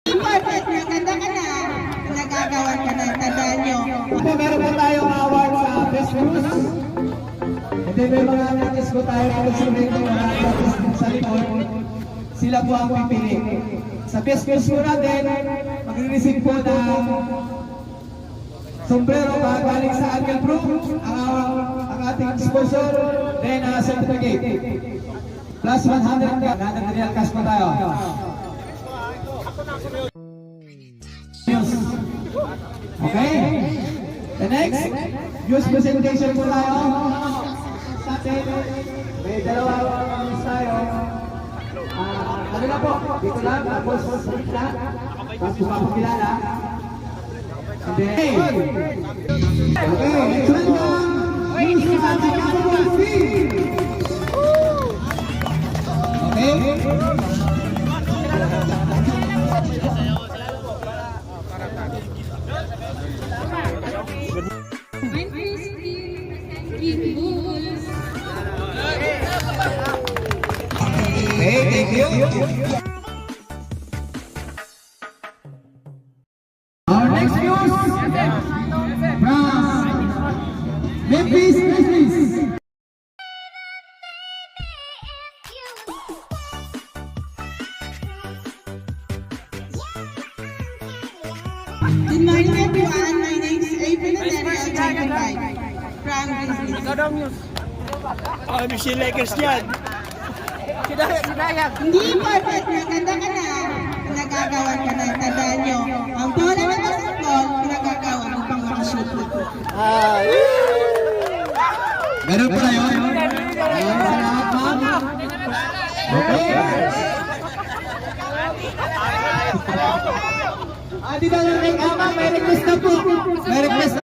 Perfect, maganda ka na. Nagagawa ka na, tandaan nyo. Ito, meron po tayong award sa Best News. Hindi, may mga artist po tayo na nagsimento mga artist sa likod. Sila po ang pipili. Sa Best News po natin, magre-receive po ng sombrero galing sa Uncle Pro, ang ating sponsor, then certificate. Plus 100 ka, na real cash po tayo. Okay? The next, news presentation po tayo. Sa atin, may dalawang news tayo. Ano na po, dito lang, tapos split na. Tapos mapakilala. Okay, welcome! News sa ating number 3! Okay? Okay, thank you. Our next news from Memphis Grizzlies. Good morning everyone, my name is April Nadal from Grizzlies. Ikaw daw news. Oh, Michelle Lakers yan. Sinayag. Hindi perfect, maganda ka na. Nagagawa ka na, tandaan nyo. Ang bola ng basketball, nagagawa mo pang makashoot. Ganun po na yun. Salamat, ma'am. Okay. Dito na rin, may request na po.